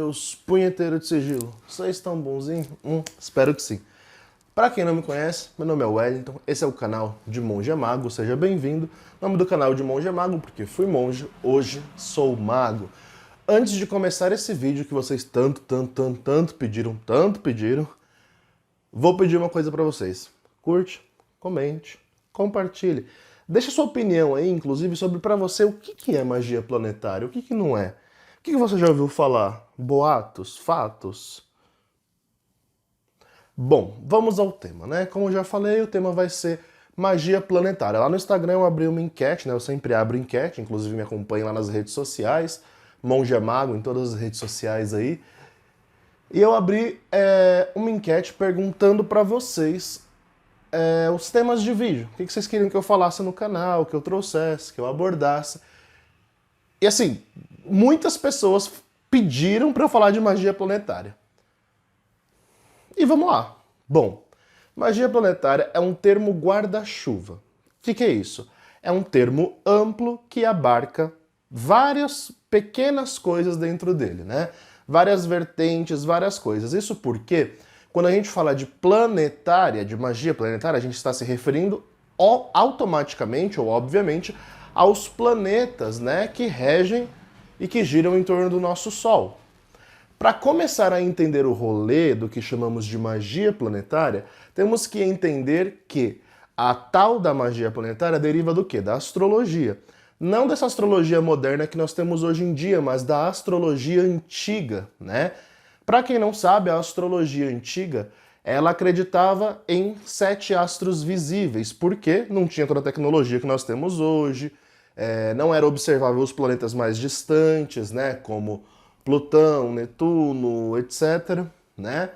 meus punheteiros de sigilo? Vocês estão bonzinhos? Espero que sim. Para quem não me conhece, meu nome é Wellington, esse é o canal de Monge Mago, seja bem-vindo. Nome do canal de Monge Mago, porque fui monge, hoje sou mago. Antes de começar esse vídeo que vocês tanto pediram, vou pedir uma coisa para vocês. Curte, comente, compartilhe. Deixa sua opinião aí, inclusive, sobre para você o que é magia planetária, o que não é. O que você já ouviu falar? Boatos? Fatos? Bom, vamos ao tema, né? Como eu já falei, o tema vai ser magia planetária. Lá no Instagram eu abri uma enquete, né? Eu sempre abro enquete, inclusive me acompanhe lá nas redes sociais, Monge Mago, em todas as redes sociais aí. E eu abri uma enquete perguntando para vocês os temas de vídeo. O que vocês queriam que eu falasse no canal, que eu trouxesse, que eu abordasse. E assim, muitas pessoas pediram para eu falar de magia planetária. E vamos lá. Bom, magia planetária é um termo guarda-chuva. O que é isso? É um termo amplo que abarca várias pequenas coisas dentro dele, né? Várias vertentes, várias coisas. Isso porque, quando a gente fala de planetária, de magia planetária, a gente está se referindo automaticamente, ou obviamente, aos planetas, né, que regem e que giram em torno do nosso Sol. Para começar a entender o rolê do que chamamos de magia planetária, temos que entender que a tal da magia planetária deriva do quê? Da astrologia. Não dessa astrologia moderna que nós temos hoje em dia, mas da astrologia antiga, né? Para quem não sabe, a astrologia antiga, ela acreditava em 7 astros visíveis, porque não tinha toda a tecnologia que nós temos hoje, não era observável os planetas mais distantes, né? Como Plutão, Netuno, etc., né?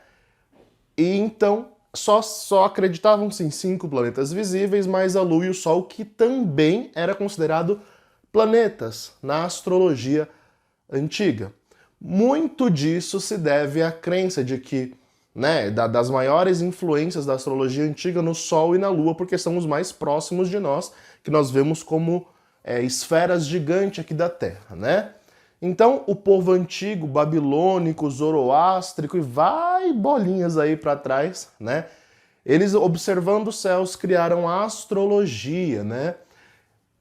E então só acreditavam-se em 5 planetas visíveis, mais a Lua e o Sol, que também era considerado planetas na astrologia antiga. Muito disso se deve à crença de que, né, das maiores influências da astrologia antiga no Sol e na Lua, porque são os mais próximos de nós, que nós vemos como esferas gigantes aqui da Terra, né? Então, o povo antigo, babilônico, zoroástrico e vai bolinhas aí para trás, né? Eles, observando os céus, criaram a astrologia, né?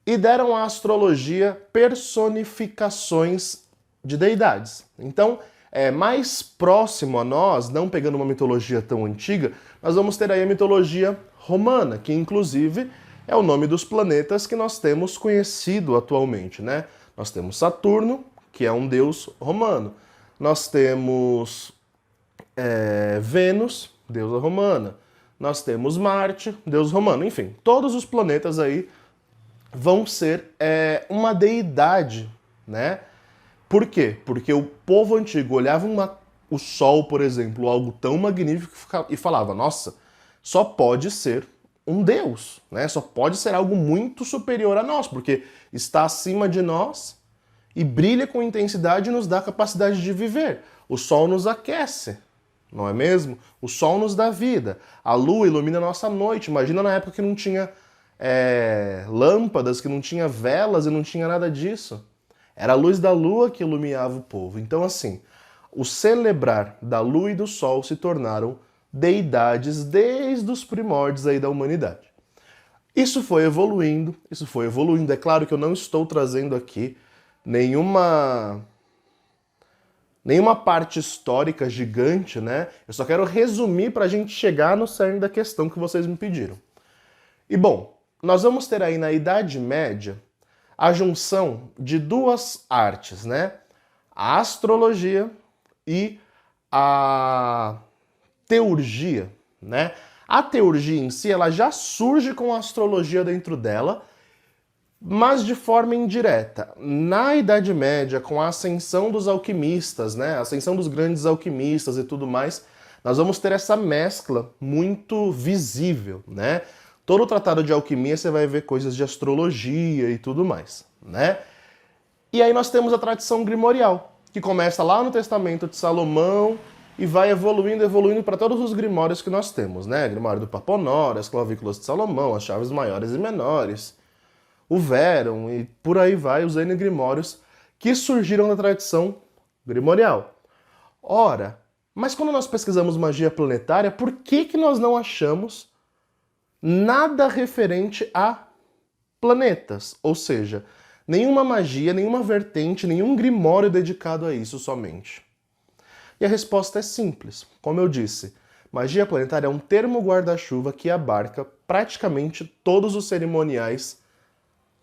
E deram à astrologia personificações de deidades. Então, mais próximo a nós, não pegando uma mitologia tão antiga, nós vamos ter aí a mitologia romana, que inclusive é o nome dos planetas que nós temos conhecido atualmente, né? Nós temos Saturno, que é um deus romano. Nós temos Vênus, deusa romana. Nós temos Marte, deus romano. Enfim, todos os planetas aí vão ser uma deidade, né? Por quê? Porque o povo antigo olhava o Sol, por exemplo, algo tão magnífico e falava, nossa, só pode ser um deus, né? Só pode ser algo muito superior a nós, porque está acima de nós e brilha com intensidade e nos dá a capacidade de viver. O Sol nos aquece, não é mesmo? O Sol nos dá vida. A Lua ilumina a nossa noite. Imagina na época que não tinha lâmpadas, que não tinha velas e não tinha nada disso. Era a luz da Lua que iluminava o povo. Então, assim, o celebrar da Lua e do Sol se tornaram deidades desde os primórdios aí da humanidade. Isso foi evoluindo. É claro que eu não estou trazendo aqui nenhuma parte histórica gigante, né? Eu só quero resumir para a gente chegar no cerne da questão que vocês me pediram. E bom, nós vamos ter aí na Idade Média a junção de 2 artes, né? A astrologia e a teurgia, né? A teurgia em si, ela já surge com a astrologia dentro dela, mas de forma indireta. Na Idade Média, com a ascensão dos alquimistas, né? A ascensão dos grandes alquimistas e tudo mais, nós vamos ter essa mescla muito visível, né? Todo o tratado de alquimia você vai ver coisas de astrologia e tudo mais, né? E aí nós temos a tradição grimorial, que começa lá no Testamento de Salomão e vai evoluindo para todos os grimórios que nós temos, né? Grimório do Papa Honório, as clavículas de Salomão, as chaves maiores e menores, o Véron e por aí vai, os N grimórios que surgiram da tradição grimorial. Ora, mas quando nós pesquisamos magia planetária, por que nós não achamos nada referente a planetas? Ou seja, nenhuma magia, nenhuma vertente, nenhum grimório dedicado a isso somente. E a resposta é simples. Como eu disse, magia planetária é um termo guarda-chuva que abarca praticamente todos os cerimoniais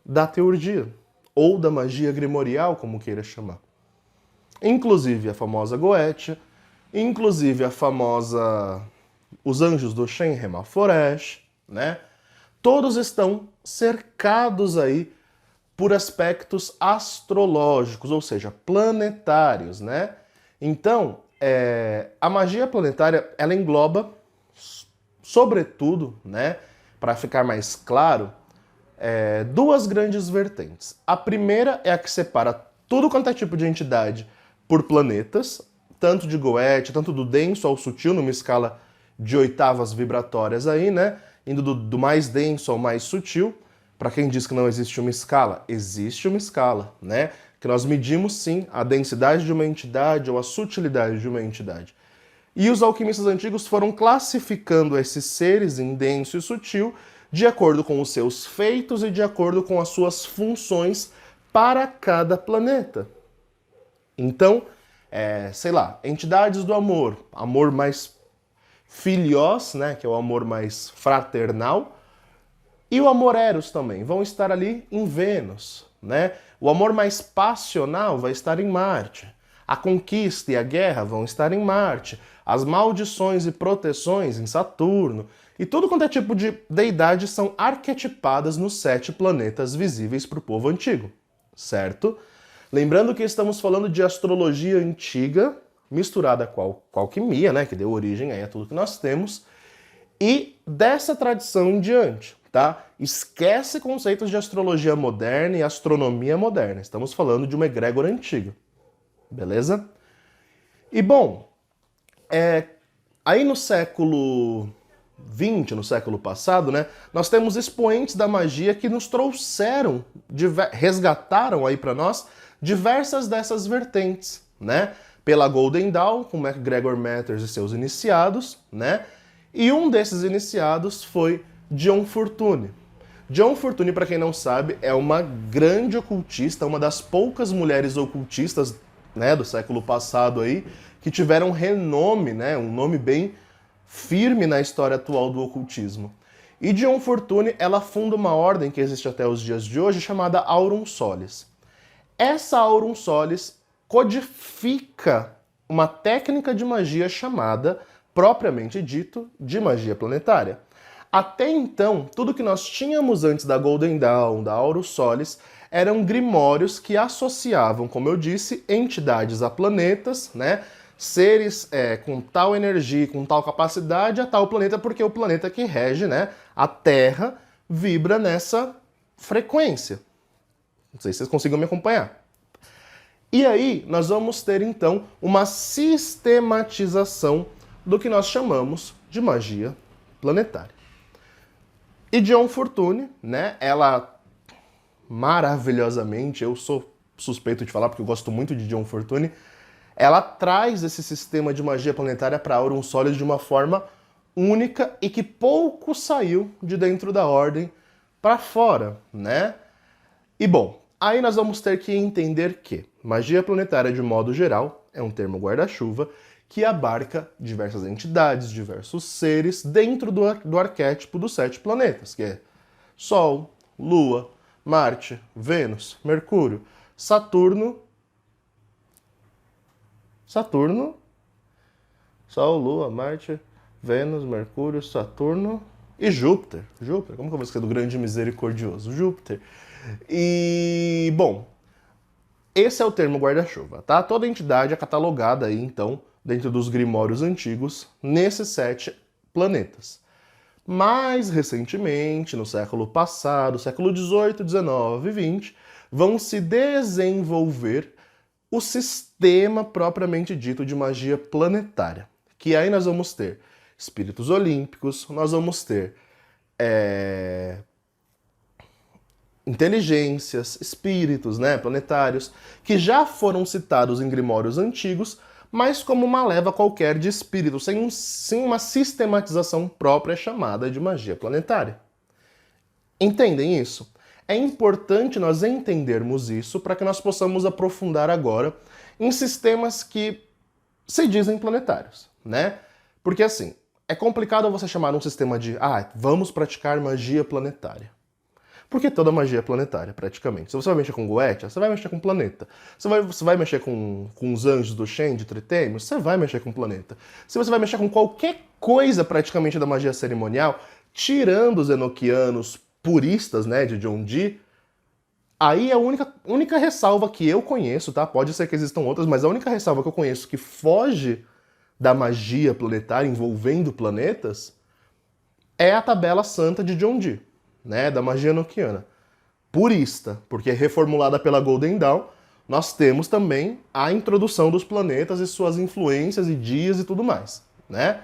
da teurgia, ou da magia grimorial, como queira chamar. Inclusive a famosa Goetia, inclusive a famosa Os Anjos do Shen Remaforesh, né? Todos estão cercados aí por aspectos astrológicos, ou seja, planetários, né? Então, a magia planetária, ela engloba, sobretudo, né, para ficar mais claro, duas grandes vertentes. A primeira é a que separa tudo quanto é tipo de entidade por planetas, tanto de Goetia, tanto do denso ao sutil, numa escala de oitavas vibratórias aí, né? Indo do mais denso ao mais sutil. Para quem diz que não existe uma escala, existe uma escala, né? Que nós medimos sim a densidade de uma entidade ou a sutilidade de uma entidade. E os alquimistas antigos foram classificando esses seres em denso e sutil de acordo com os seus feitos e de acordo com as suas funções para cada planeta. Então, sei lá, entidades do amor, amor mais filios, né, que é o amor mais fraternal, e o amor eros também, vão estar ali em Vênus, né? O amor mais passional vai estar em Marte. A conquista e a guerra vão estar em Marte. As maldições e proteções em Saturno. E tudo quanto é tipo de deidade são arquetipadas nos 7 planetas visíveis para o povo antigo, certo? Lembrando que estamos falando de astrologia antiga, misturada com a alquimia, né, que deu origem aí a tudo que nós temos, e dessa tradição em diante, tá? Esquece conceitos de astrologia moderna e astronomia moderna. Estamos falando de uma egrégora antiga, beleza? E bom, aí no século XX, no século passado, né, nós temos expoentes da magia que nos trouxeram, resgataram aí para nós diversas dessas vertentes, né? Pela Golden Dawn, com MacGregor Matters e seus iniciados, né? E um desses iniciados foi John Fortune. John Fortune, para quem não sabe, é uma grande ocultista, uma das poucas mulheres ocultistas, né, do século passado aí, que tiveram renome, né, um nome bem firme na história atual do ocultismo. E John Fortune, ela funda uma ordem que existe até os dias de hoje, chamada Aurum Solis. Essa Aurum Solis codifica uma técnica de magia chamada, propriamente dito, de magia planetária. Até então, tudo que nós tínhamos antes da Golden Dawn, da Aurum Solis, eram grimórios que associavam, como eu disse, entidades a planetas, né? Seres com tal energia, com tal capacidade a tal planeta, porque o planeta que rege, né, a Terra, vibra nessa frequência. Não sei se vocês conseguem me acompanhar. E aí, nós vamos ter, então, uma sistematização do que nós chamamos de magia planetária. E John Fortune, né, ela maravilhosamente, eu sou suspeito de falar porque eu gosto muito de John Fortune, ela traz esse sistema de magia planetária para Aurum Solis de uma forma única e que pouco saiu de dentro da ordem para fora, né? E bom, aí nós vamos ter que entender que magia planetária, de modo geral, é um termo guarda-chuva que abarca diversas entidades, diversos seres dentro do arquétipo dos 7 planetas, que é Sol, Lua, Marte, Vênus, Mercúrio, Saturno, Sol, Lua, Marte, Vênus, Mercúrio, Saturno e Júpiter. Júpiter, como que eu vou esquecer do grande misericordioso? Júpiter. E, bom, esse é o termo guarda-chuva, tá? Toda entidade é catalogada aí, então, dentro dos grimórios antigos, nesses 7 planetas. Mais recentemente, no século passado, século XVIII, XIX e XX, vão se desenvolver o sistema propriamente dito de magia planetária. Que aí nós vamos ter espíritos olímpicos, nós vamos ter inteligências, espíritos, né, planetários, que já foram citados em grimórios antigos, mas como uma leva qualquer de espírito, sem uma sistematização própria chamada de magia planetária. Entendem isso? É importante nós entendermos isso para que nós possamos aprofundar agora em sistemas que se dizem planetários, né? Porque assim, é complicado você chamar um sistema de vamos praticar magia planetária. Porque toda magia é planetária, praticamente. Se você vai mexer com Goetia, você vai mexer com planeta. Você vai mexer com os anjos do Shen, de Tritêmio, você vai mexer com planeta. Se você vai mexer com qualquer coisa praticamente da magia cerimonial, tirando os enoquianos puristas, né, de John Dee, aí a única ressalva que eu conheço, tá? Pode ser que existam outras, mas a única ressalva que eu conheço que foge da magia planetária envolvendo planetas é a tabela santa de John Dee, né, da magia enoquiana. Purista, porque é reformulada pela Golden Dawn, nós temos também a introdução dos planetas e suas influências e dias e tudo mais, né?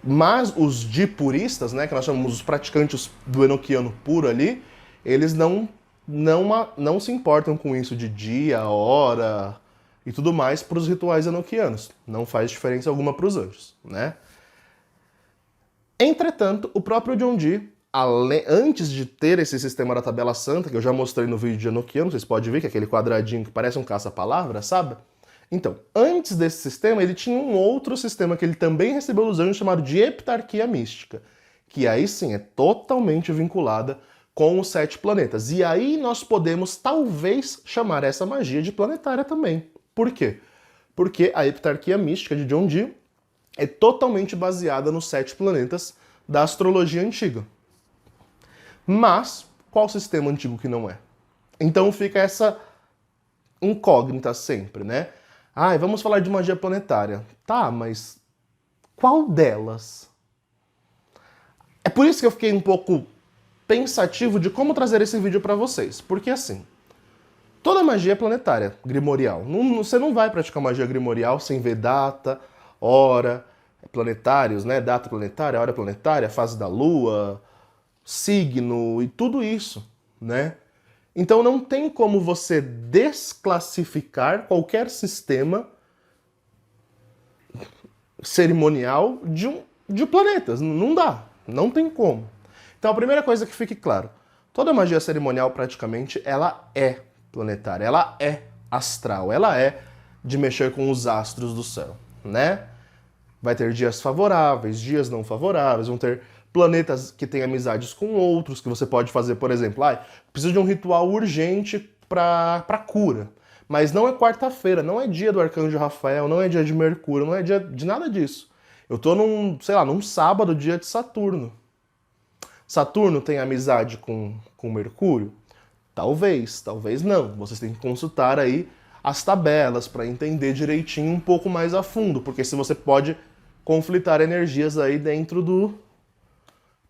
Mas os dipuristas, né, que nós chamamos os praticantes do enoquiano puro ali, eles não se importam com isso de dia, hora e tudo mais para os rituais enoquianos. Não faz diferença alguma para os anjos, né? Entretanto, o próprio John Dee, antes de ter esse sistema da tabela santa, que eu já mostrei no vídeo de Enoquiano, vocês podem ver que é aquele quadradinho que parece um caça-palavra, sabe? Então, antes desse sistema, ele tinha um outro sistema que ele também recebeu dos anjos, chamado de Heptarquia Mística, que aí sim é totalmente vinculada com os 7 planetas. E aí nós podemos, talvez, chamar essa magia de planetária também. Por quê? Porque a Heptarquia Mística de John Dee é totalmente baseada nos 7 planetas da astrologia antiga. Mas, qual sistema antigo que não é? Então fica essa incógnita sempre, né? Vamos falar de magia planetária. Tá, mas qual delas? É por isso que eu fiquei um pouco pensativo de como trazer esse vídeo para vocês. Porque assim, toda magia é planetária, grimorial. Você não vai praticar magia grimorial sem ver data, hora, planetários, né? Data planetária, hora planetária, fase da lua, signo e tudo isso, né? Então não tem como você desclassificar qualquer sistema cerimonial de planetas. Não dá, não tem como. Então a primeira coisa que fique claro, toda magia cerimonial praticamente ela é planetária, ela é astral, ela é de mexer com os astros do céu, né? Vai ter dias favoráveis, dias não favoráveis, vão ter planetas que têm amizades com outros, que você pode fazer, por exemplo, preciso de um ritual urgente para cura. Mas não é quarta-feira, não é dia do Arcanjo Rafael, não é dia de Mercúrio, não é dia de nada disso. Eu tô num sábado, dia de Saturno. Saturno tem amizade com Mercúrio? Talvez, talvez não. Vocês têm que consultar aí as tabelas para entender direitinho um pouco mais a fundo, porque se você pode conflitar energias aí dentro do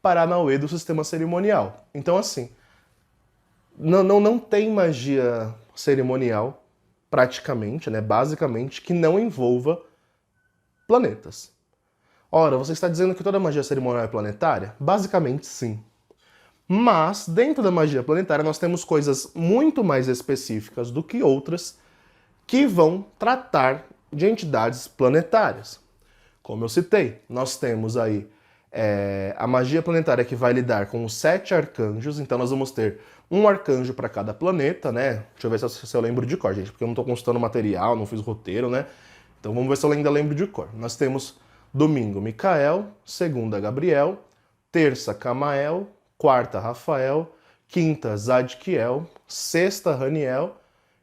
Paranauê do sistema cerimonial. Então, assim, não tem magia cerimonial, praticamente, né, basicamente, que não envolva planetas. Ora, você está dizendo que toda magia cerimonial é planetária? Basicamente, sim. Mas, dentro da magia planetária, nós temos coisas muito mais específicas do que outras que vão tratar de entidades planetárias. Como eu citei, nós temos aí a magia planetária que vai lidar com os 7 arcanjos, então nós vamos ter um arcanjo para cada planeta, né? Deixa eu ver se eu lembro de cor, gente, porque eu não estou consultando material, não fiz roteiro, né? Então vamos ver se eu ainda lembro de cor. Nós temos domingo Micael, segunda Gabriel, terça Camael, quarta Rafael, quinta Zadkiel, sexta Raniel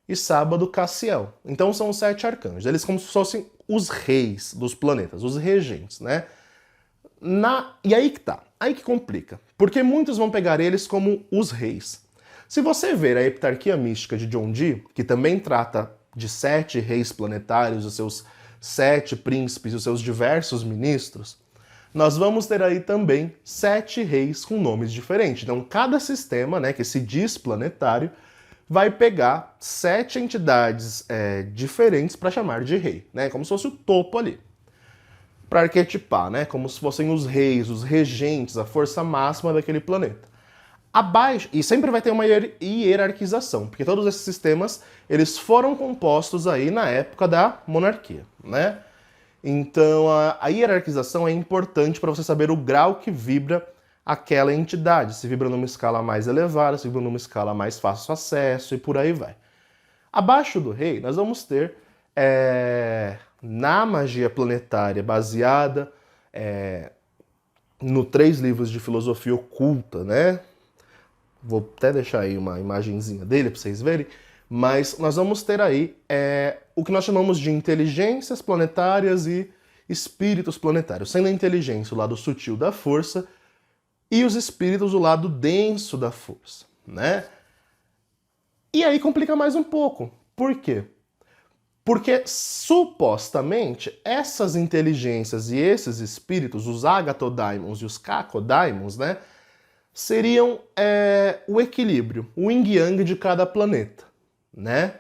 e sábado Cassiel. Então são os 7 arcanjos. Eles como se fossem os reis dos planetas, os regentes, né? E aí que tá, aí que complica, porque muitos vão pegar eles como os reis. Se você ver a Heptarquia Mística de John Dee, que também trata de 7 reis planetários, os seus 7 príncipes e os seus diversos ministros, nós vamos ter aí também 7 reis com nomes diferentes. Então cada sistema, né, que se diz planetário, vai pegar 7 entidades diferentes para chamar de rei, né, como se fosse o topo ali. Para arquetipar, né? Como se fossem os reis, os regentes, a força máxima daquele planeta. Abaixo, e sempre vai ter uma hierarquização, porque todos esses sistemas, eles foram compostos aí na época da monarquia, né? Então, a hierarquização é importante para você saber o grau que vibra aquela entidade, se vibra numa escala mais elevada, se vibra numa escala mais fácil acesso e por aí vai. Abaixo do rei, nós vamos ter, na magia planetária baseada no 3 livros de filosofia oculta, né? Vou até deixar aí uma imagenzinha dele para vocês verem, mas nós vamos ter aí o que nós chamamos de inteligências planetárias e espíritos planetários, sendo a inteligência o lado sutil da força e os espíritos o lado denso da força, né? E aí complica mais um pouco. Por quê? Porque, supostamente, essas inteligências e esses espíritos, os Agathodaimons e os Cacoddaimons, né, seriam o equilíbrio, o yin-yang de cada planeta, né?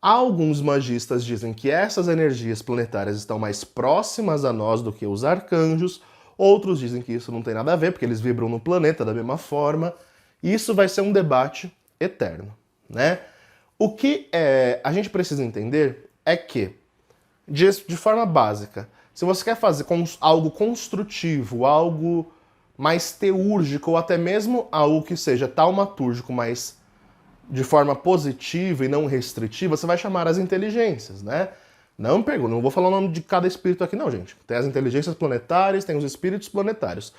Alguns magistas dizem que essas energias planetárias estão mais próximas a nós do que os arcanjos, outros dizem que isso não tem nada a ver, porque eles vibram no planeta da mesma forma, e isso vai ser um debate eterno, né? O que a gente precisa entender é que, de forma básica, se você quer fazer algo construtivo, algo mais teúrgico, ou até mesmo algo que seja taumatúrgico, mas de forma positiva e não restritiva, você vai chamar as inteligências, né? Não me pergunta, não vou falar o nome de cada espírito aqui não, gente. Tem as inteligências planetárias, tem os espíritos planetários.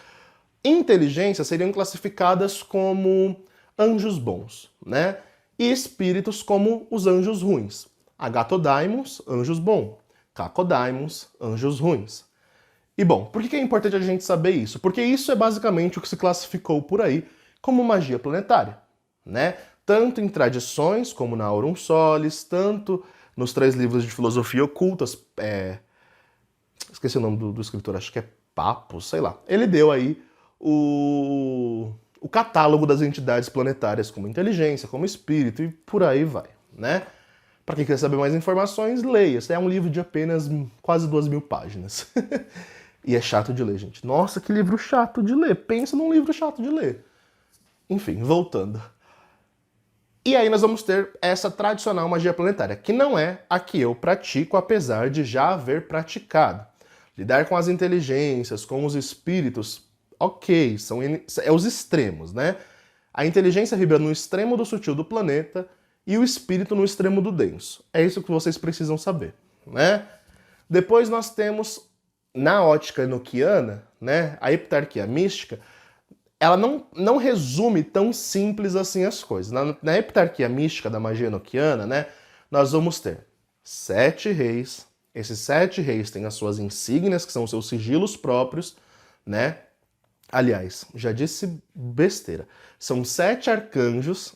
Inteligências seriam classificadas como anjos bons, né? E espíritos como os anjos ruins. Agathodaimons, anjos bons. Cacoddaimons, anjos ruins. E bom, por que é importante a gente saber isso? Porque isso é basicamente o que se classificou por aí como magia planetária, né? Tanto em tradições, como na Aurum Solis, tanto nos 3 livros de filosofia ocultas, esqueci o nome do escritor, acho que é Papo, sei lá. Ele deu aí o catálogo das entidades planetárias como inteligência, como espírito e por aí vai, né? Para quem quer saber mais informações, leia. Esse é um livro de apenas quase 2.000 páginas. E é chato de ler, gente. Nossa, que livro chato de ler. Pensa num livro chato de ler. Enfim, voltando. E aí nós vamos ter essa tradicional magia planetária, que não é a que eu pratico, apesar de já haver praticado. Lidar com as inteligências, com os espíritos, ok, são os extremos, né? A inteligência vibra no extremo do sutil do planeta e o espírito no extremo do denso. É isso que vocês precisam saber, né? Depois nós temos, na ótica enoquiana, né, a heptarquia mística, ela não resume tão simples assim as coisas. Na heptarquia mística da magia enoquiana, né, nós vamos ter 7 reis. Esses 7 reis têm as suas insígnias, que são os seus sigilos próprios, né? Aliás, já disse besteira. São 7 arcanjos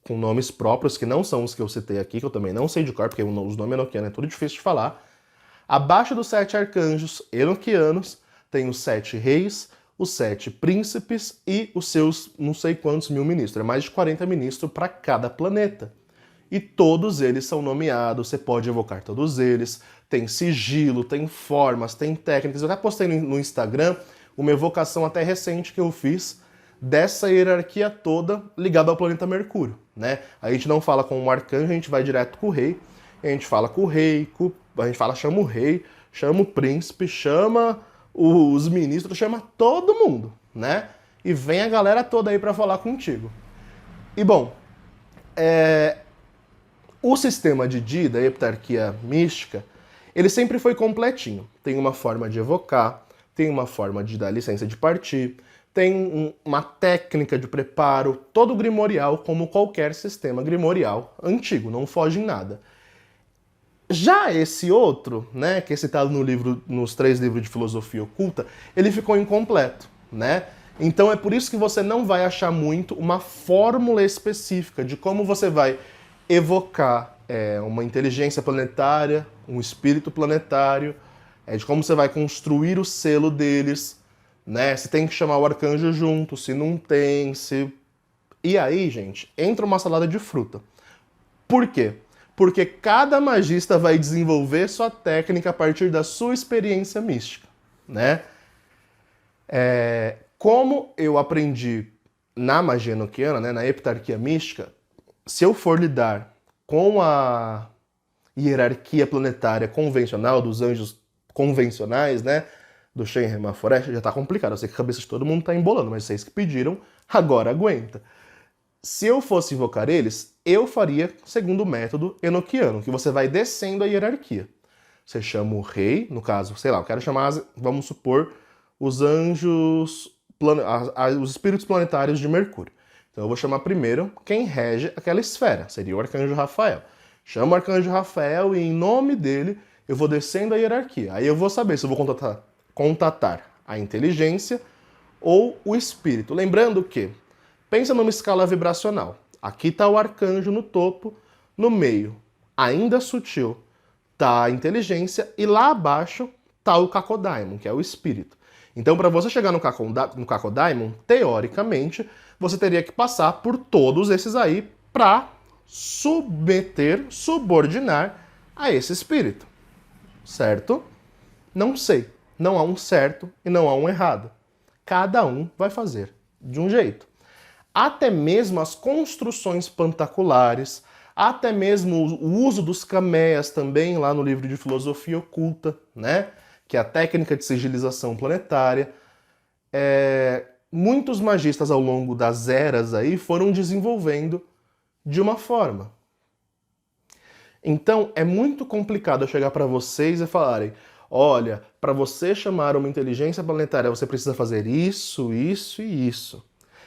com nomes próprios, que não são os que eu citei aqui, que eu também não sei de cor, porque os nomes enoquianos é tudo difícil de falar. Abaixo dos 7 arcanjos enoquianos, tem os 7 reis, os 7 príncipes e os seus não sei quantos mil ministros. É mais de 40 ministros para cada planeta. E todos eles são nomeados, você pode evocar todos eles. Tem sigilo, tem formas, tem técnicas. Eu até postei no Instagram uma evocação até recente que eu fiz dessa hierarquia toda ligada ao planeta Mercúrio, né? A gente não fala com o arcanjo, a gente vai direto com o rei. A gente fala com o rei, a gente fala, chama o rei, chama o príncipe, chama os ministros, chama todo mundo, né? E vem a galera toda aí para falar contigo. E bom, o sistema de Di, da heptarquia mística, ele sempre foi completinho. Tem uma forma de evocar, tem uma forma de dar licença de partir, tem uma técnica de preparo, todo grimorial, como qualquer sistema grimorial antigo, não foge em nada. Já esse outro, né, que é citado nos 3 livros de filosofia oculta, ele ficou incompleto, né? Então é por isso que você não vai achar muito uma fórmula específica de como você vai evocar uma inteligência planetária, um espírito planetário, de como você vai construir o selo deles, né? Se tem que chamar o arcanjo junto, se não tem, se... E aí, gente, entra uma salada de fruta. Por quê? Porque cada magista vai desenvolver sua técnica a partir da sua experiência mística, né? Como eu aprendi na magia enoquiana, né, na heptarquia mística, se eu for lidar com a hierarquia planetária convencional, dos anjos convencionais, né, do Shen Remaforest, já tá complicado. Eu sei que a cabeça de todo mundo tá embolando, mas vocês que pediram, agora aguenta. Se eu fosse invocar eles, eu faria segundo o método enoquiano, que você vai descendo a hierarquia. Você chama o rei, no caso, sei lá, eu quero chamar, vamos supor, os anjos, os espíritos planetários de Mercúrio. Então eu vou chamar primeiro quem rege aquela esfera, seria o arcanjo Rafael. Chamo o arcanjo Rafael e em nome dele eu vou descendo a hierarquia. Aí eu vou saber se eu vou contatar a inteligência ou o espírito. Lembrando que, pensa numa escala vibracional. Aqui está o arcanjo no topo, no meio, ainda sutil, está a inteligência e lá abaixo está o Cacoddaimon, que é o espírito. Então, para você chegar no Cacoddaimon, teoricamente, você teria que passar por todos esses aí para subordinar a esse espírito. Certo? Não sei. Não há um certo e não há um errado. Cada um vai fazer de um jeito. Até mesmo as construções pantaculares, até mesmo o uso dos cameias também, lá no livro de Filosofia Oculta, né? Que é a técnica de sigilização planetária. Muitos magistas ao longo das eras aí foram desenvolvendo de uma forma. Então é muito complicado eu chegar para vocês e falarem: olha, para você chamar uma inteligência planetária você precisa fazer isso, isso e isso.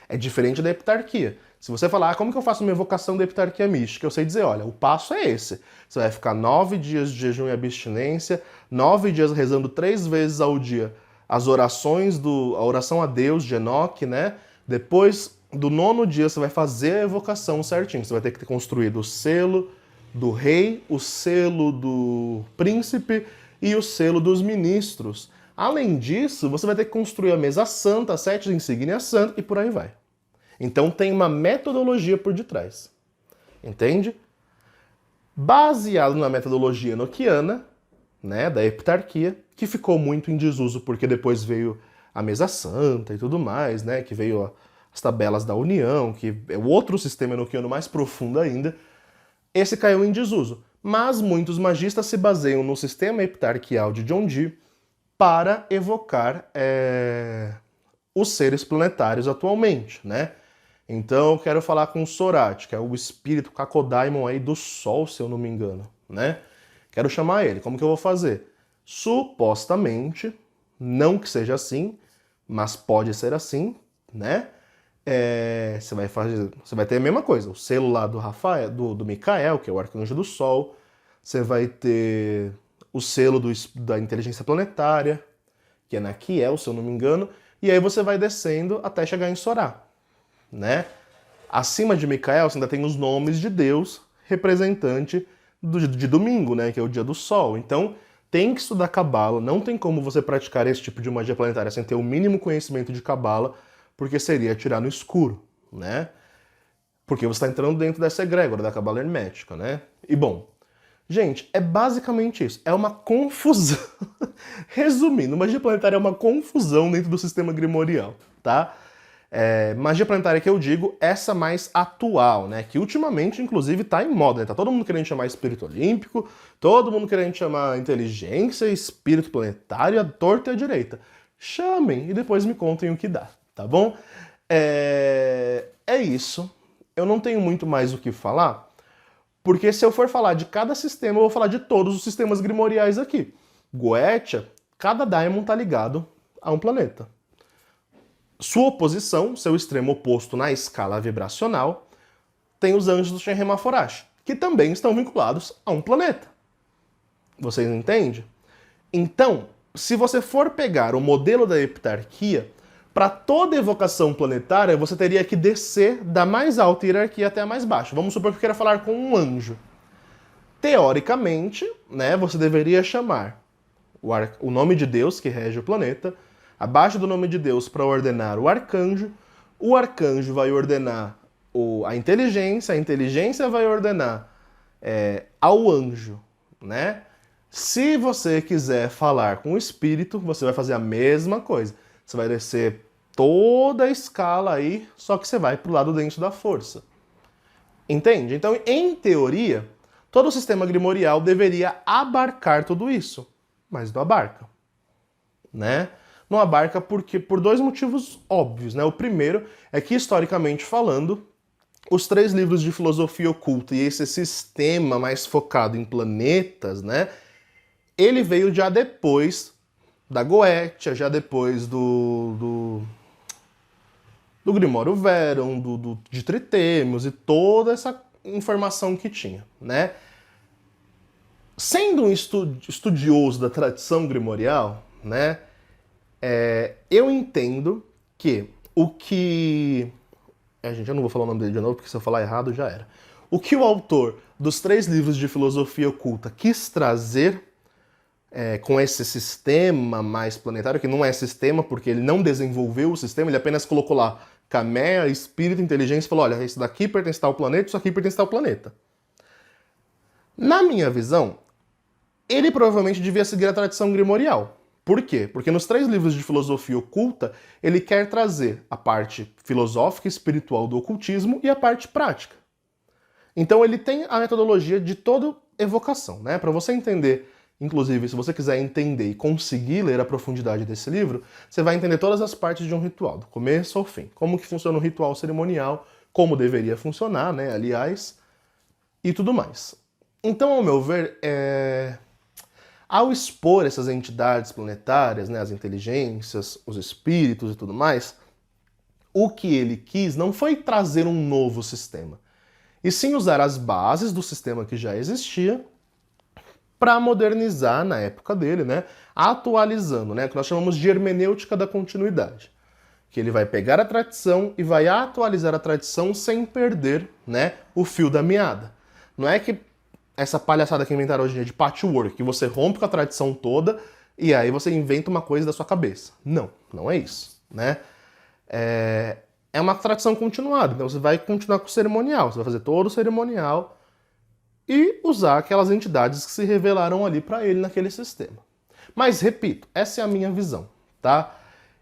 É diferente da heptarquia. Se você falar, como que eu faço uma evocação da heptarquia mística? Eu sei dizer, olha, o passo é esse. Você vai ficar 9 dias de jejum e abstinência, 9 dias rezando 3 vezes ao dia as orações, a oração a Deus de Enoque, né? Depois do 9º dia você vai fazer a evocação certinho. Você vai ter que ter construído o selo do rei, o selo do príncipe e o selo dos ministros. Além disso, você vai ter que construir a mesa santa, as 7 insígnias santas e por aí vai. Então tem uma metodologia por detrás. Entende? Baseado na metodologia enoquiana, né, da heptarquia, que ficou muito em desuso porque depois veio a mesa santa e tudo mais, né, que veio as tabelas da união, que é o outro sistema enoquiano mais profundo ainda. Esse caiu em desuso. Mas muitos magistas se baseiam no sistema heptarquial de John Dee para evocar os seres planetários atualmente, né? Então eu quero falar com o Sorat, que é o espírito Cacoddaimon aí do Sol, se eu não me engano, né? Quero chamar ele. Como que eu vou fazer? Supostamente, não que seja assim, mas pode ser assim, né? Você vai ter a mesma coisa, o selo lá do Rafael, do Micael, que é o arcanjo do Sol. Você vai ter o selo da inteligência planetária, que é Naquiel, se eu não me engano. E aí você vai descendo até chegar em Sorá, né? Acima de Micael você ainda tem os nomes de Deus, representante de domingo, né? Que é o dia do Sol. Então tem que estudar Cabala, não tem como você praticar esse tipo de magia planetária sem ter o mínimo conhecimento de Cabala, porque seria atirar no escuro, né? Porque você está entrando dentro dessa egrégora da Cabala hermética, né? E bom, gente, é basicamente isso. É uma confusão. Resumindo, magia planetária é uma confusão dentro do sistema grimorial, tá? Magia planetária que eu digo, essa mais atual, né? Que ultimamente, inclusive, tá em moda, né? Tá todo mundo querendo chamar espírito olímpico, todo mundo querendo chamar inteligência, espírito planetário, a torta e a direita. Chamem e depois me contem o que dá, tá bom? É isso. Eu não tenho muito mais o que falar, porque se eu for falar de cada sistema, eu vou falar de todos os sistemas grimoriais aqui. Goetia, cada daimon tá ligado a um planeta. Sua oposição, seu extremo oposto na escala vibracional, tem os anjos do Shen Remaforest, que também estão vinculados a um planeta. Vocês entendem? Então, se você for pegar o modelo da heptarquia, para toda evocação planetária, você teria que descer da mais alta hierarquia até a mais baixa. Vamos supor que eu queira falar com um anjo. Teoricamente, né, você deveria chamar o nome de Deus que rege o planeta, abaixo do nome de Deus para ordenar o arcanjo vai ordenar a inteligência vai ordenar ao anjo, né? Se você quiser falar com o espírito, você vai fazer a mesma coisa. Você vai descer toda a escala aí, só que você vai pro lado dentro da força. Entende? Então, em teoria, todo o sistema grimorial deveria abarcar tudo isso, mas não abarca, né? Não abarca por dois motivos óbvios, né? O primeiro é que, historicamente falando, os 3 livros de filosofia oculta e esse sistema mais focado em planetas, né? Ele veio já depois da Goetia, já depois do Grimório Verum, de Tritêmios e toda essa informação que tinha, né? Sendo um estudioso da tradição grimorial, né? Eu entendo que o que... Gente, eu não vou falar o nome dele de novo, porque se eu falar errado já era. O que o autor dos 3 livros de filosofia oculta quis trazer com esse sistema mais planetário, que não é sistema, porque ele não desenvolveu o sistema, ele apenas colocou lá Camea, espírito, inteligência, e falou, olha, isso daqui pertence ao planeta, isso aqui pertence ao planeta. Na minha visão, ele provavelmente devia seguir a tradição grimorial. Por quê? Porque nos 3 livros de filosofia oculta, ele quer trazer a parte filosófica e espiritual do ocultismo e a parte prática. Então ele tem a metodologia de toda evocação, né? Para você entender, inclusive, se você quiser entender e conseguir ler a profundidade desse livro, você vai entender todas as partes de um ritual, do começo ao fim. Como que funciona um ritual cerimonial, como deveria funcionar, né? Aliás, e tudo mais. Então, ao meu ver, ao expor essas entidades planetárias, né, as inteligências, os espíritos e tudo mais, o que ele quis não foi trazer um novo sistema, e sim usar as bases do sistema que já existia para modernizar na época dele, né, atualizando, né, o que nós chamamos de hermenêutica da continuidade. Que ele vai pegar a tradição e vai atualizar a tradição sem perder, né, o fio da meada. Não é que essa palhaçada que inventaram hoje em dia de patchwork, que você rompe com a tradição toda e aí você inventa uma coisa da sua cabeça. Não, não é isso, né? É uma tradição continuada, então você vai continuar com o cerimonial, você vai fazer todo o cerimonial e usar aquelas entidades que se revelaram ali para ele naquele sistema. Mas, repito, essa é a minha visão, tá?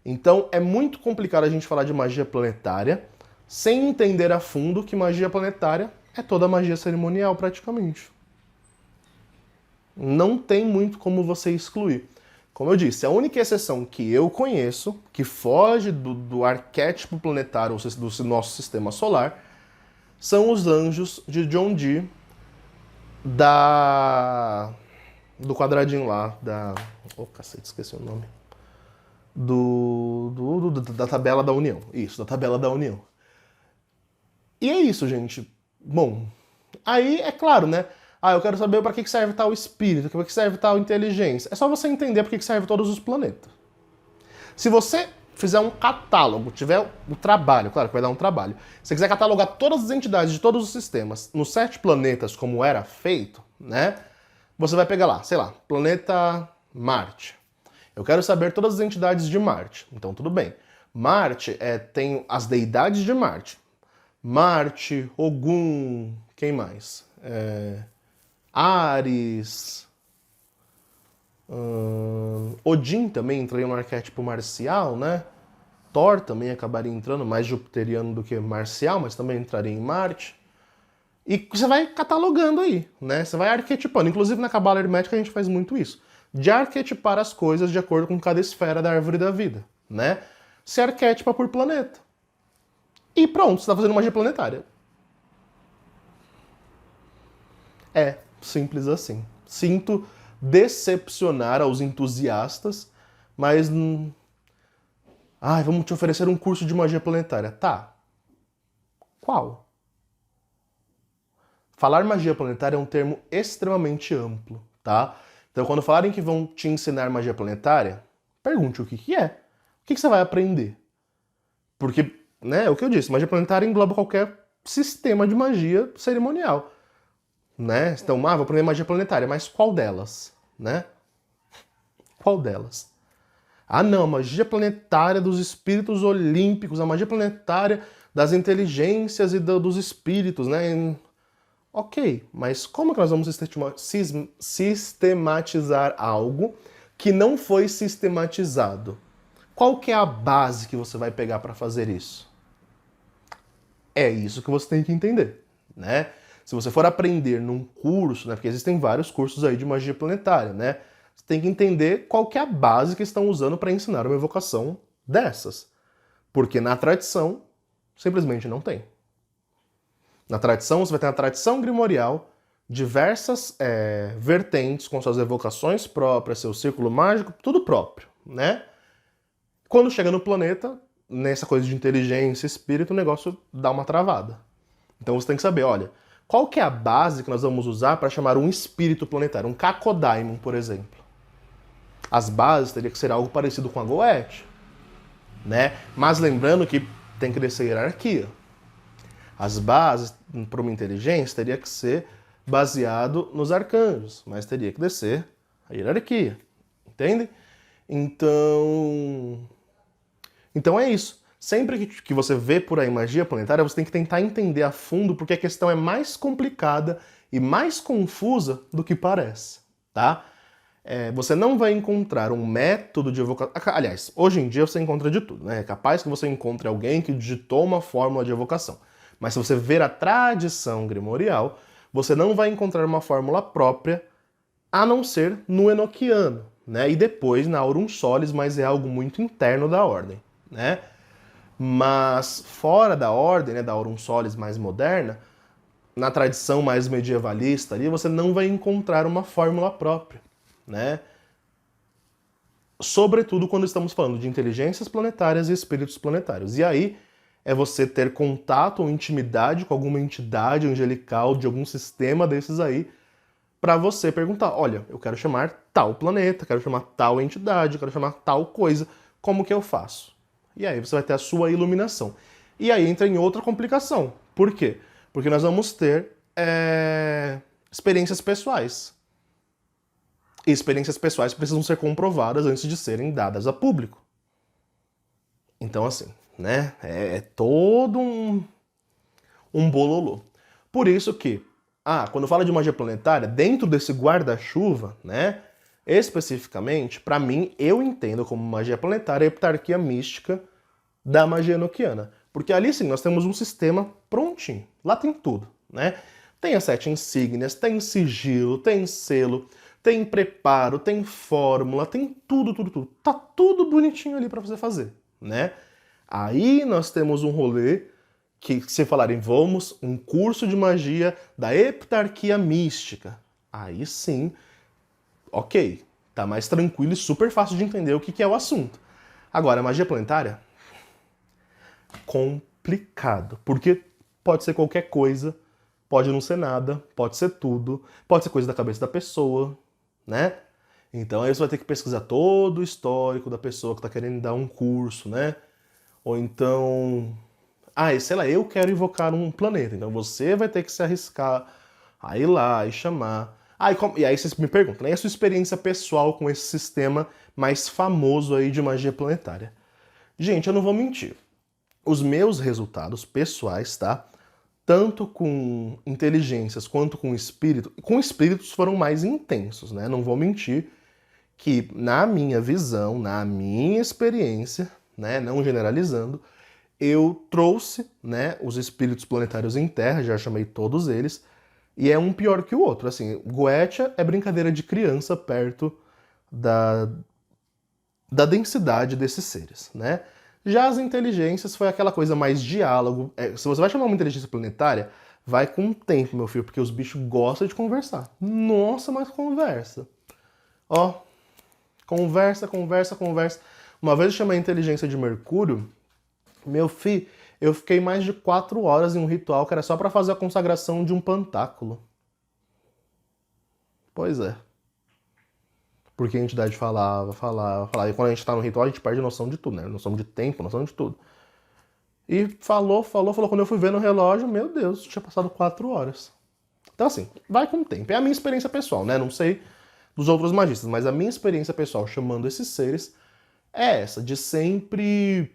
Então é muito complicado a gente falar de magia planetária sem entender a fundo que magia planetária é toda magia cerimonial praticamente. Não tem muito como você excluir. Como eu disse, a única exceção que eu conheço, que foge do arquétipo planetário do nosso sistema solar, são os anjos de John Dee, do quadradinho lá, cacete, esqueci o nome. Da tabela da União. Isso, da tabela da União. E é isso, gente. Bom, aí é claro, né? Eu quero saber para que serve tal espírito, para que serve tal inteligência. É só você entender para que serve todos os planetas. Se você fizer um catálogo, tiver o trabalho, claro que vai dar um trabalho, se você quiser catalogar todas as entidades de todos os sistemas nos 7 planetas como era feito, né? Você vai pegar lá, sei lá, planeta Marte. Eu quero saber todas as entidades de Marte. Então tudo bem. Marte tem as deidades de Marte. Marte, Ogum, quem mais? Ares, Odin também entraria no arquétipo marcial, né? Thor também acabaria entrando, mais jupiteriano do que marcial, mas também entraria em Marte. E você vai catalogando aí, né? Você vai arquetipando. Inclusive na Cabala Hermética a gente faz muito isso. De arquetipar as coisas de acordo com cada esfera da árvore da vida, né? Se arquetipa por planeta. E pronto, você está fazendo magia planetária. Simples assim. Sinto decepcionar aos entusiastas, mas... vamos te oferecer um curso de magia planetária. Tá. Qual? Falar magia planetária é um termo extremamente amplo, tá? Então quando falarem que vão te ensinar magia planetária, pergunte o que é. O que você vai aprender? Porque, né, é o que eu disse, magia planetária engloba qualquer sistema de magia cerimonial. Né? Então, vou aprender magia planetária, mas qual delas? Né? Qual delas? Não, a magia planetária dos espíritos olímpicos, a magia planetária das inteligências e dos espíritos, né? Ok, mas como que nós vamos sistematizar algo que não foi sistematizado? Qual que é a base que você vai pegar para fazer isso? É isso que você tem que entender, né? Se você for aprender num curso, né, porque existem vários cursos aí de magia planetária, né? Você tem que entender qual que é a base que estão usando para ensinar uma evocação dessas. Porque na tradição, simplesmente não tem. Na tradição, você vai ter a tradição grimorial, diversas vertentes com suas evocações próprias, seu círculo mágico, tudo próprio, né? Quando chega no planeta, nessa coisa de inteligência, espírito, o negócio dá uma travada. Então você tem que saber, olha, qual que é a base que nós vamos usar para chamar um espírito planetário, um Cacoddaimon, por exemplo? As bases teriam que ser algo parecido com a Goethe, né? Mas lembrando que tem que descer a hierarquia. As bases para uma inteligência teria que ser baseado nos arcanjos, mas teria que descer a hierarquia, entende? Então é isso. Sempre que você vê por aí magia planetária, você tem que tentar entender a fundo, porque a questão é mais complicada e mais confusa do que parece, tá? Você não vai encontrar um método de evocação... Aliás, hoje em dia você encontra de tudo, né? É capaz que você encontre alguém que digitou uma fórmula de evocação. Mas se você ver a tradição grimorial, você não vai encontrar uma fórmula própria, a não ser no Enochiano, né? E depois na Aurum Solis, mas é algo muito interno da ordem, né? Mas fora da ordem, né, da Aurum Solis mais moderna, na tradição mais medievalista ali, você não vai encontrar uma fórmula própria, né? Sobretudo quando estamos falando de inteligências planetárias e espíritos planetários. E aí é você ter contato ou intimidade com alguma entidade angelical de algum sistema desses aí, para você perguntar, olha, eu quero chamar tal planeta, quero chamar tal entidade, quero chamar tal coisa, como que eu faço? E aí você vai ter a sua iluminação. E aí entra em outra complicação. Por quê? Porque nós vamos ter experiências pessoais. E experiências pessoais precisam ser comprovadas antes de serem dadas a público. Então, assim, né? É todo um bololô. Por isso que, quando fala de magia planetária, dentro desse guarda-chuva, né? Especificamente, para mim, eu entendo como magia planetária a heptarquia mística da magia enoquiana. Porque ali sim, nós temos um sistema prontinho. Lá tem tudo, né? Tem as 7 insígnias, tem sigilo, tem selo, tem preparo, tem fórmula, tem tudo, tudo, tudo. Tá tudo bonitinho ali para você fazer, né? Aí nós temos um rolê que, se falarem, vamos, um curso de magia da heptarquia mística. Aí sim, ok, tá mais tranquilo e super fácil de entender o que é o assunto. Agora, magia planetária? Complicado, porque pode ser qualquer coisa, pode não ser nada, pode ser tudo, pode ser coisa da cabeça da pessoa, né? Então aí você vai ter que pesquisar todo o histórico da pessoa que tá querendo dar um curso, né? Ou então, sei lá, eu quero invocar um planeta, então você vai ter que se arriscar a ir lá e chamar. E aí vocês me perguntam, né? E a sua experiência pessoal com esse sistema mais famoso aí de magia planetária? Gente, eu não vou mentir. Os meus resultados pessoais, tá? Tanto com inteligências quanto com espíritos foram mais intensos, né? Não vou mentir que, na minha visão, na minha experiência, né, não generalizando, eu trouxe, né, os espíritos planetários em Terra, já chamei todos eles, e é um pior que o outro. Assim, Goetia é brincadeira de criança perto da densidade desses seres, né? Já as inteligências foi aquela coisa mais diálogo. Se você vai chamar uma inteligência planetária, vai com o tempo, meu filho, porque os bichos gostam de conversar. Nossa, mas conversa. Ó, conversa, conversa, conversa. Uma vez eu chamei a inteligência de Mercúrio, meu filho, eu fiquei mais de 4 horas em um ritual que era só pra fazer a consagração de um pantáculo. Pois é. Porque a entidade falava. E quando a gente tá no ritual, a gente perde noção de tudo, né? Noção de tempo, noção de tudo. E falou. Quando eu fui ver no relógio, meu Deus, tinha passado 4 horas. Então, assim, vai com o tempo. É a minha experiência pessoal, né? Não sei dos outros magistas, mas a minha experiência pessoal chamando esses seres é essa, de sempre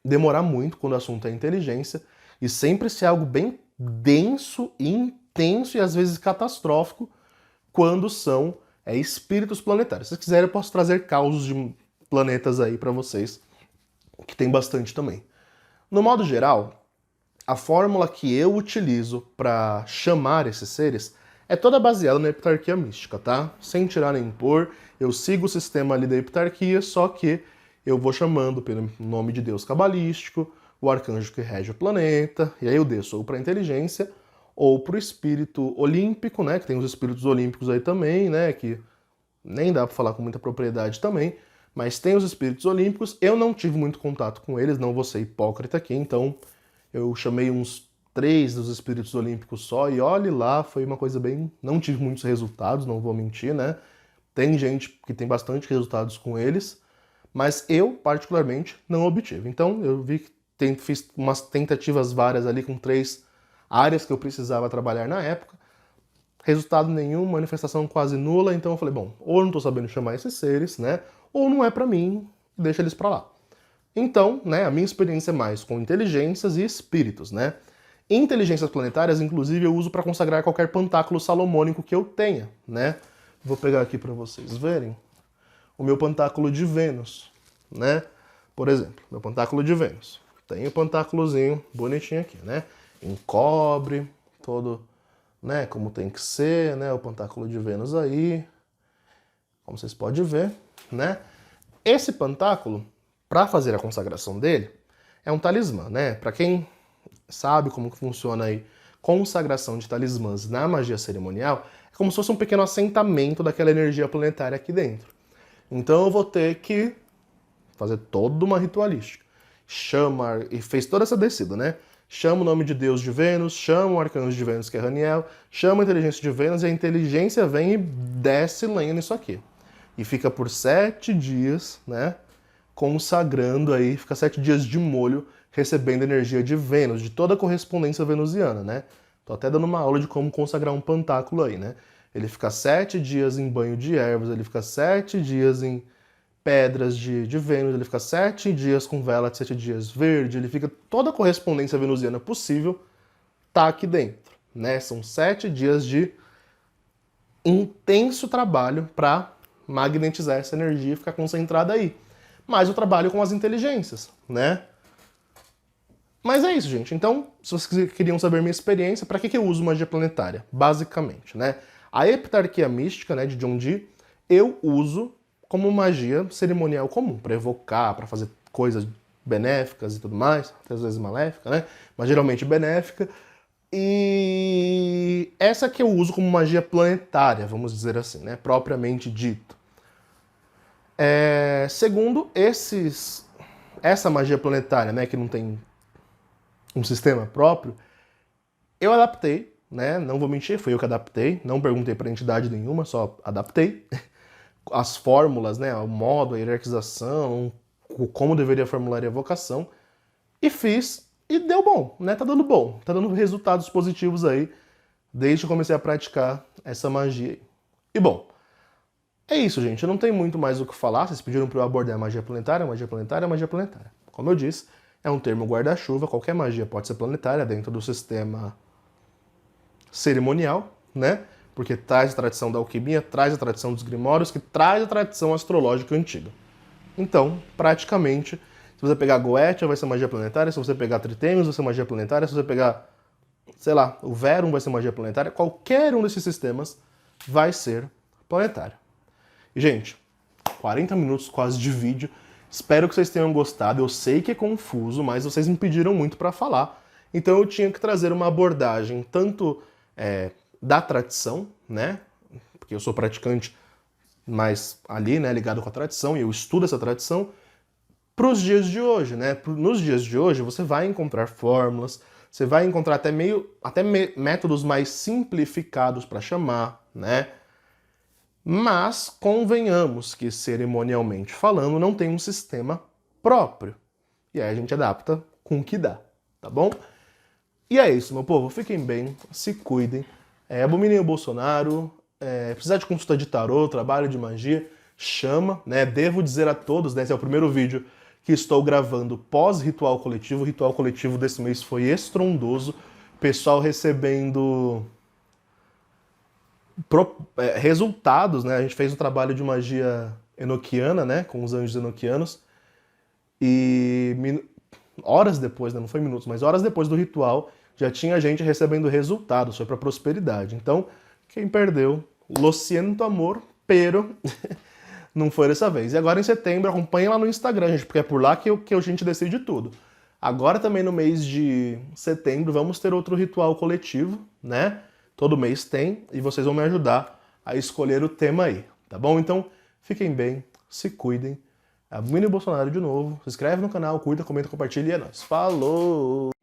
demorar muito quando o assunto é inteligência e sempre ser algo bem denso, intenso e às vezes catastrófico quando são espíritos planetários. Se vocês quiserem, eu posso trazer causos de planetas aí para vocês, que tem bastante também. No modo geral, a fórmula que eu utilizo para chamar esses seres é toda baseada na heptarquia mística, tá? Sem tirar nem pôr, eu sigo o sistema ali da heptarquia, só que eu vou chamando pelo nome de Deus cabalístico, o arcanjo que rege o planeta, e aí eu desço ou para a inteligência ou para o espírito olímpico, né? Que tem os espíritos olímpicos aí também, né? Que nem dá para falar com muita propriedade também, mas tem os espíritos olímpicos. Eu não tive muito contato com eles, não vou ser hipócrita aqui, então eu chamei uns 3 dos espíritos olímpicos só, e olhe lá, foi uma coisa bem... Não tive muitos resultados, não vou mentir, né? Tem gente que tem bastante resultados com eles, mas eu, particularmente, não obtive. Então, eu vi que fiz umas tentativas várias ali com 3 áreas que eu precisava trabalhar na época. Resultado nenhum, manifestação quase nula, então eu falei, bom, ou eu não tô sabendo chamar esses seres, né? Ou não é pra mim, deixa eles pra lá. Então, né, a minha experiência é mais com inteligências e espíritos, né? Inteligências planetárias, inclusive, eu uso para consagrar qualquer pantáculo salomônico que eu tenha, né? Vou pegar aqui para vocês verem o meu pantáculo de Vênus, né? Por exemplo, meu pantáculo de Vênus. Tem o pantáculozinho bonitinho aqui, né? Em cobre, todo, né, como tem que ser, né? O pantáculo de Vênus aí, como vocês podem ver, né? Esse pantáculo, para fazer a consagração dele, é um talismã, né? Para quem sabe como que funciona aí consagração de talismãs na magia cerimonial, é como se fosse um pequeno assentamento daquela energia planetária aqui dentro. Então eu vou ter que fazer toda uma ritualística. Chama, e fez toda essa descida, né? Chama o nome de Deus de Vênus, chama o arcanjo de Vênus, que é Raniel, chama a inteligência de Vênus, e a inteligência vem e desce lenha nisso aqui. E fica por 7 dias, né? Consagrando aí, fica 7 dias de molho, recebendo energia de Vênus, de toda a correspondência venusiana, né? Tô até dando uma aula de como consagrar um pantáculo aí, né? Ele fica 7 dias em banho de ervas, ele fica 7 dias em pedras de Vênus, ele fica 7 dias com vela de 7 dias verde, ele fica... Toda a correspondência venusiana possível tá aqui dentro, né? São 7 dias de intenso trabalho para magnetizar essa energia e ficar concentrada aí. Mas eu trabalho com as inteligências, né? Mas é isso, gente. Então, se vocês queriam saber minha experiência, para que eu uso magia planetária? Basicamente, né? A heptarquia mística, né, de John Dee, eu uso como magia cerimonial comum, para evocar, para fazer coisas benéficas e tudo mais, às vezes maléfica, né? Mas geralmente benéfica. E essa que eu uso como magia planetária, vamos dizer assim, né? Propriamente dito. Segundo essa magia planetária, né, que não tem um sistema próprio, eu adaptei, né, não vou mentir, fui eu que adaptei, não perguntei para entidade nenhuma, só adaptei as fórmulas, né, o modo, a hierarquização, como deveria formular a evocação, e fiz, e deu bom, né, tá dando bom, tá dando resultados positivos aí, desde que eu comecei a praticar essa magia. E bom, é isso, gente. Eu não tenho muito mais o que falar. Vocês pediram para eu abordar magia planetária, magia planetária, magia planetária. Como eu disse, é um termo guarda-chuva. Qualquer magia pode ser planetária dentro do sistema cerimonial, né? Porque traz a tradição da alquimia, traz a tradição dos grimórios, que traz a tradição astrológica antiga. Então, praticamente, se você pegar Goetia, vai ser magia planetária. Se você pegar Tritêmios, vai ser magia planetária. Se você pegar, sei lá, o Verum, vai ser magia planetária. Qualquer um desses sistemas vai ser planetário. E, gente, 40 minutos quase de vídeo. Espero que vocês tenham gostado. Eu sei que é confuso, mas vocês me pediram muito para falar. Então eu tinha que trazer uma abordagem tanto da tradição, né? Porque eu sou praticante, mas ali, né, ligado com a tradição, e eu estudo essa tradição, para os dias de hoje, né? Nos dias de hoje você vai encontrar fórmulas, você vai encontrar até métodos mais simplificados para chamar, né? Mas convenhamos que, cerimonialmente falando, não tem um sistema próprio. E aí a gente adapta com o que dá, tá bom? E é isso, meu povo. Fiquem bem, se cuidem. Abominem o Bolsonaro. Precisar de consulta de tarô, trabalho de magia, chama, né? Devo dizer a todos, né? Esse é o primeiro vídeo que estou gravando pós-ritual coletivo. O ritual coletivo desse mês foi estrondoso. Pessoal recebendo... resultados, né? A gente fez um trabalho de magia enoquiana, né, com os anjos enoquianos, e horas depois, né, não foi minutos, mas horas depois do ritual, já tinha gente recebendo resultados, foi para prosperidade. Então, quem perdeu, lo siento amor, pero não foi dessa vez. E agora em setembro, acompanha lá no Instagram, gente, porque é por lá que a gente decide tudo. Agora também no mês de setembro vamos ter outro ritual coletivo, né? Todo mês tem, e vocês vão me ajudar a escolher o tema aí, tá bom? Então, fiquem bem, se cuidem. Abomine o Bolsonaro de novo, se inscreve no canal, curta, comenta, compartilha e é nóis. Falou!